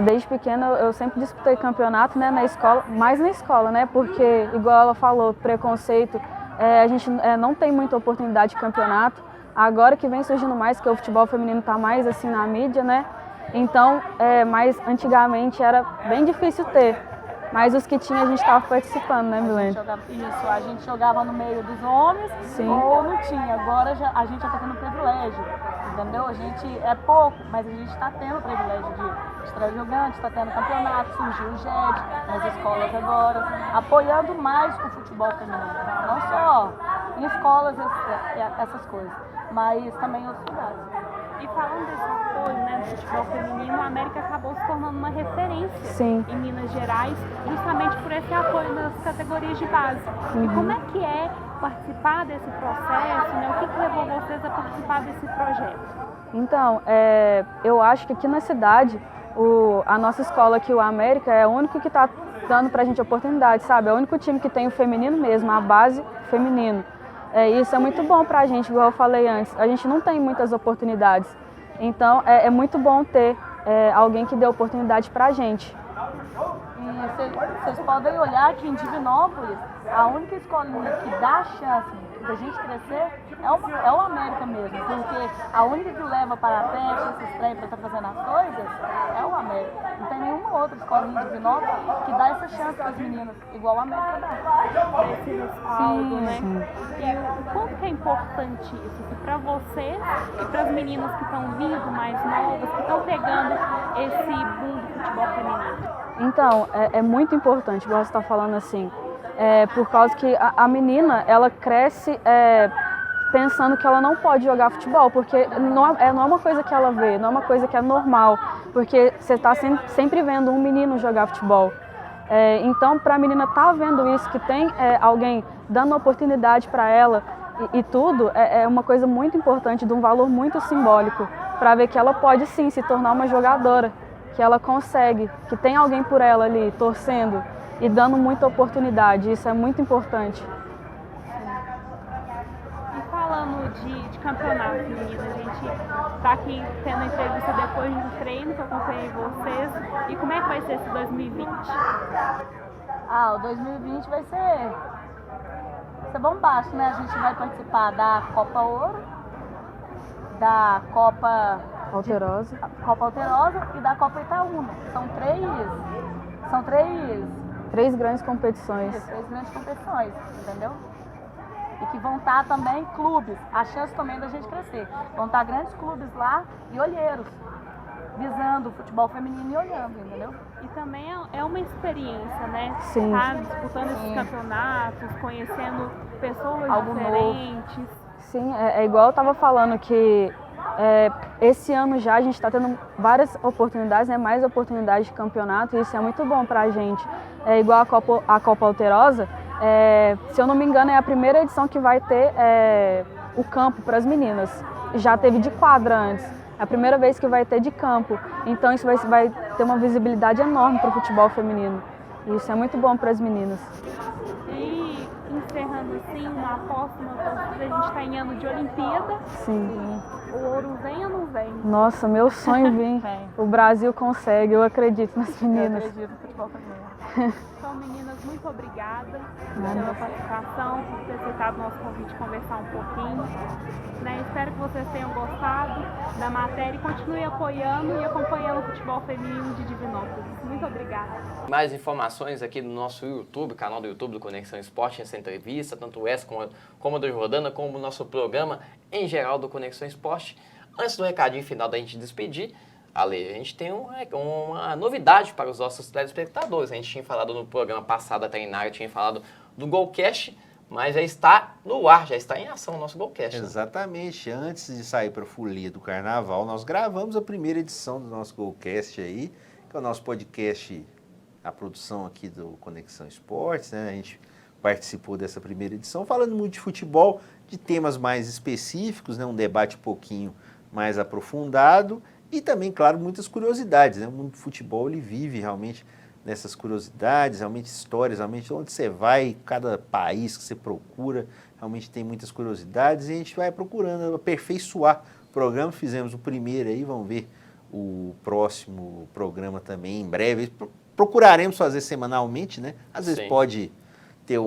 desde pequena eu sempre disputei campeonato, né, na escola, mais na escola, né, porque, igual ela falou, preconceito, a gente não tem muita oportunidade de campeonato, agora que vem surgindo mais, que o futebol feminino está mais assim na mídia, né, então, mas antigamente era bem difícil ter, mas os que tinha a gente estava participando, né, Milene? Isso, a gente jogava no meio dos homens. Sim. Ou não tinha, agora a gente já está tendo privilégio, entendeu? A gente é pouco, mas a gente está tendo o privilégio de estar jogando, está tendo campeonato, surgiu o JED nas escolas agora, apoiando mais o futebol feminino, não só em escolas, essas coisas, mas também em outros lugares. E falando desse apoio, né, do futebol feminino, a América acabou se tornando uma referência. Sim. Em Minas Gerais, justamente por esse apoio nas categorias de base. E como é que é participar desse processo, né? O que levou vocês a participar desse projeto? Então, eu acho que aqui na cidade, a nossa escola aqui, o América, é o único que está dando pra gente oportunidade, sabe? É o único time que tem o feminino mesmo, a base feminino. Isso é muito bom pra gente, igual eu falei antes. A gente não tem muitas oportunidades. Então, é muito bom ter alguém que dê oportunidade pra gente. E vocês podem olhar que em Divinópolis, a única escolinha que dá chance da gente crescer é o América mesmo. Porque a única que leva para a teste, esses trem para estar fazendo as coisas, é o América. Não tem nenhuma outra escolinha de Divinópolis que dá essa chance para as meninas, igual a América dá. Esse respaldo, né? Sim. E o quanto que é importante isso para vocês e para as meninas que estão vindo mais novas, que estão pegando esse boom do futebol feminino? Então, é muito importante, igual você está falando assim, por causa que a menina, ela cresce pensando que ela não pode jogar futebol, porque não é uma coisa que ela vê, não é uma coisa que é normal, porque você está sempre vendo um menino jogar futebol. Então, para a menina estar vendo isso, que tem alguém dando oportunidade para ela e tudo, é uma coisa muito importante, de um valor muito simbólico, para ver que ela pode sim se tornar uma jogadora, que ela consegue, que tem alguém por ela ali torcendo e dando muita oportunidade. Isso é muito importante. E falando de campeonato, menina, a gente está aqui tendo entrevista depois do treino, que eu acompanhei vocês. E como é que vai ser esse 2020? O 2020 vai ser bombástico, né? A gente vai participar da Copa Ouro, da Copa Alterosa e da Copa Itaúna. São três grandes competições. Três grandes competições, entendeu? E que vão estar também clubes, a chance também da gente crescer. Vão estar grandes clubes lá e olheiros, visando o futebol feminino e olhando, entendeu? E também é uma experiência, né? Sim. Tá disputando esses campeonatos, conhecendo pessoas Algo diferentes. novo. Sim, é igual eu estava falando que esse ano já a gente está tendo várias oportunidades, né, mais oportunidades de campeonato, e isso é muito bom para a gente. É igual a Copa Alterosa, se eu não me engano é a primeira edição que vai ter o campo para as meninas. Já teve de quadra antes, é a primeira vez que vai ter de campo, então isso vai ter uma visibilidade enorme para o futebol feminino, e isso é muito bom para as meninas. E encerrando assim, uma aposta, a gente está em ano de Olimpíada. Sim. O ouro vem ou não vem? Nossa, meu sonho vir. O Brasil consegue, eu acredito nas meninas. Eu acredito no futebol feminino. Então, meninas, muito obrigada pela participação, por ter aceitado o nosso convite de conversar um pouquinho. Espero que vocês tenham gostado da matéria e continuem apoiando e acompanhando o futebol feminino de Divinópolis. Muito obrigada. Mais informações aqui no nosso YouTube, canal do YouTube do Conexão Esporte, essa entrevista, tanto essa como a da Jordana, como o nosso programa em geral do Conexão Esporte. Antes do recadinho final da gente despedir, Ale, a gente tem uma novidade para os nossos telespectadores. A gente tinha falado no programa passado, até eu tinha falado do Golcast, mas já está no ar, já está em ação o nosso Golcast. Exatamente. Né? Antes de sair para a folia do Carnaval, nós gravamos a primeira edição do nosso Golcast aí, que é o nosso podcast, a produção aqui do Conexão Esportes, né? A gente participou dessa primeira edição, falando muito de futebol, de temas mais específicos, né? Um debate um pouquinho mais aprofundado e também, claro, muitas curiosidades, né? O mundo do futebol, ele vive realmente nessas curiosidades, realmente histórias, realmente onde você vai, cada país que você procura, realmente tem muitas curiosidades e a gente vai procurando aperfeiçoar o programa. Fizemos o primeiro aí, vamos ver o próximo programa também em breve. Procuraremos fazer semanalmente, né? Às vezes pode ter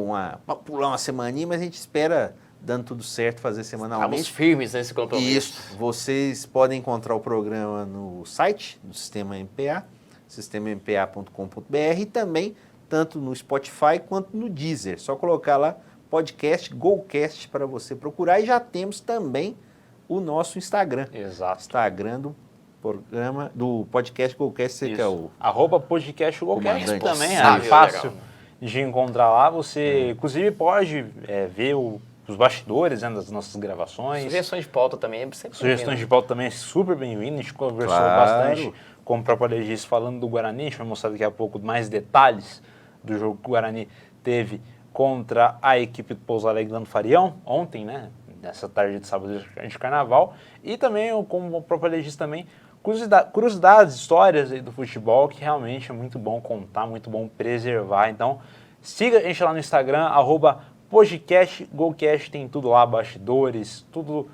pular uma semaninha, mas a gente espera, dando tudo certo, fazer semanalmente. Estamos firmes nesse compromisso. Isso. Vocês podem encontrar o programa no site do Sistema MPA, sistemampa.com.br, e também tanto no Spotify quanto no Deezer. Só colocar lá podcast Golcast para você procurar, e já temos também o nosso Instagram. Exato. Instagram do programa do podcast Golcast, que é o @podcast Golcast também, é Sábio, fácil legal. de encontrar lá. Você, inclusive, pode ver os bastidores, né, das nossas gravações. Sugestões de pauta também é sempre Sugestões de pauta também é super bem-vindo. A gente conversou bastante com o próprio Alegis falando do Guarani. A gente vai mostrar daqui a pouco mais detalhes do jogo que o Guarani teve contra a equipe do Pouso Alegre lá no Farião, ontem, né? Nessa tarde de sábado de Carnaval. E também, como o próprio Alegis também, curiosidades, histórias aí do futebol, que realmente é muito bom contar, muito bom preservar. Então, siga a gente lá no Instagram, @podcast Golcast, tem tudo lá, bastidores, tudo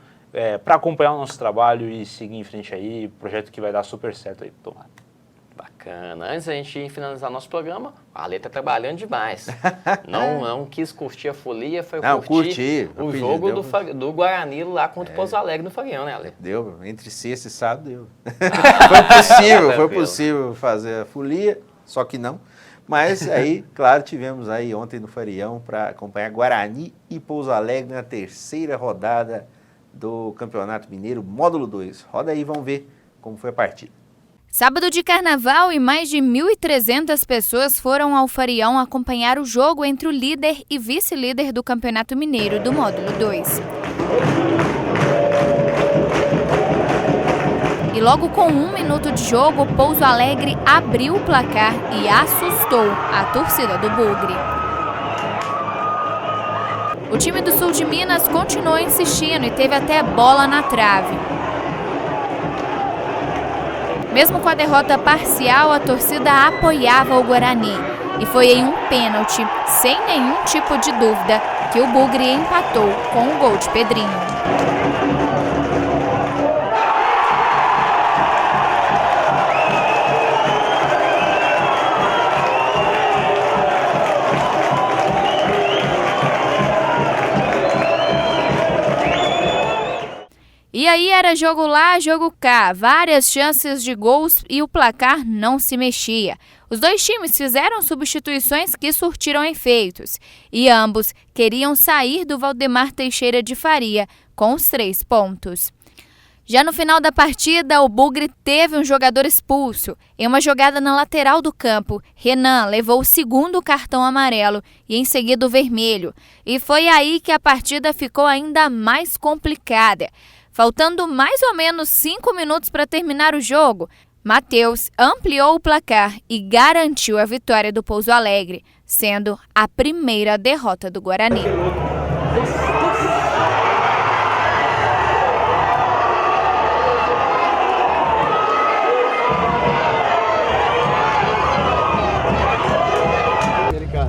para acompanhar o nosso trabalho e seguir em frente aí, projeto que vai dar super certo aí, tomara. Bacana. Antes da gente finalizar nosso programa, a Ale tá trabalhando demais. não quis curtir a folia, foi curtir o jogo do Guarani lá contra o Pouso Alegre no Farião, né, Ale? Deu, entre sexta e sábado deu. Foi possível fazer a folia, só que não. Mas aí, claro, tivemos aí ontem no Farião para acompanhar Guarani e Pouso Alegre na terceira rodada do Campeonato Mineiro, módulo 2. Roda aí, vamos ver como foi a partida. Sábado de Carnaval e mais de 1.300 pessoas foram ao Farião acompanhar o jogo entre o líder e vice-líder do Campeonato Mineiro do módulo 2. logo com 1 minuto de jogo, o Pouso Alegre abriu o placar e assustou a torcida do Bugre. O time do Sul de Minas continuou insistindo e teve até bola na trave. Mesmo com a derrota parcial, a torcida apoiava o Guarani. E foi em um pênalti, sem nenhum tipo de dúvida, que o Bugre empatou com o gol de Pedrinho. E aí era jogo lá, jogo cá, várias chances de gols e o placar não se mexia. Os dois times fizeram substituições que surtiram efeitos e ambos queriam sair do Valdemar Teixeira de Faria com os 3 pontos. Já no final da partida, o Bugre teve um jogador expulso. Em uma jogada na lateral do campo, Renan levou o 2º cartão amarelo e em seguida o vermelho. E foi aí que a partida ficou ainda mais complicada. Faltando mais ou menos 5 minutos para terminar o jogo, Matheus ampliou o placar e garantiu a vitória do Pouso Alegre, sendo a primeira derrota do Guarani.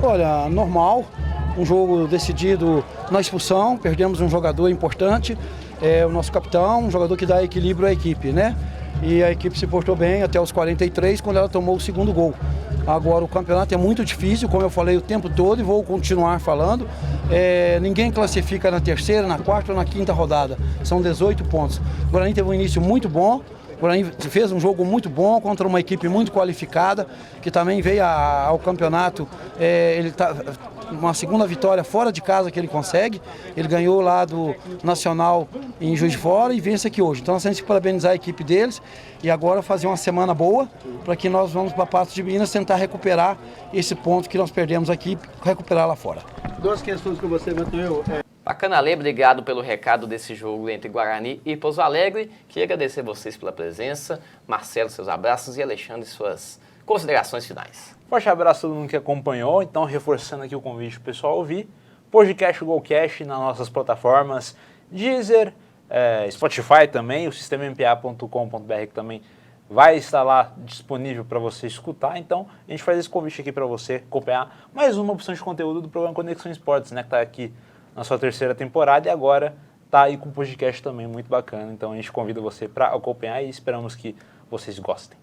Olha, normal, um jogo decidido na expulsão, perdemos um jogador importante, o nosso capitão, um jogador que dá equilíbrio à equipe, né? E a equipe se portou bem até os 43, quando ela tomou o 2º gol. Agora o campeonato é muito difícil, como eu falei o tempo todo e vou continuar falando. Ninguém classifica na 3ª, na 4ª ou na 5ª rodada, são 18 pontos. O Guarani teve um início muito bom. O Guarani fez um jogo muito bom contra uma equipe muito qualificada, que também veio ao campeonato. Ele tá uma 2ª vitória fora de casa que ele consegue. Ele ganhou lá do Nacional em Juiz de Fora e vence aqui hoje. Então nós temos que parabenizar a equipe deles e agora fazer uma semana boa para que nós vamos para Patos de Minas tentar recuperar esse ponto que nós perdemos aqui, recuperar lá fora. 2 questões que você bateu. Bacana, Lê, obrigado pelo recado desse jogo entre Guarani e Pouso Alegre. Queria agradecer vocês pela presença. Marcelo, seus abraços e Alexandre, suas considerações finais. Forte abraço a todo mundo que acompanhou. Então, reforçando aqui o convite para o pessoal ouvir. Podcast Golcast nas nossas plataformas Deezer, Spotify também, o sistemampa.com.br que também vai estar lá disponível para você escutar. Então, a gente faz esse convite aqui para você acompanhar mais uma opção de conteúdo do programa Conexão Esportes, né, que está aqui na sua 3ª temporada e agora está aí com um podcast também muito bacana. Então a gente convida você para acompanhar e esperamos que vocês gostem.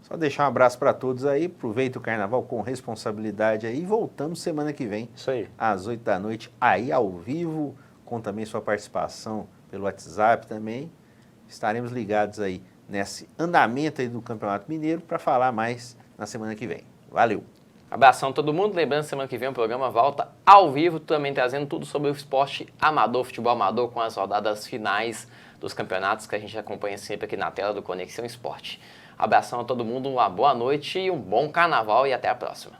Só deixar um abraço para todos aí, aproveita o carnaval com responsabilidade aí e voltamos semana que vem, isso aí, às 8 da noite, aí ao vivo, com também sua participação pelo WhatsApp também. Estaremos ligados aí nesse andamento aí do Campeonato Mineiro para falar mais na semana que vem. Valeu! Abração a todo mundo, lembrando que semana que vem o programa volta ao vivo, também trazendo tudo sobre o esporte amador, futebol amador, com as rodadas finais dos campeonatos que a gente acompanha sempre aqui na tela do Conexão Esporte. Abração a todo mundo, uma boa noite, um bom carnaval e até a próxima.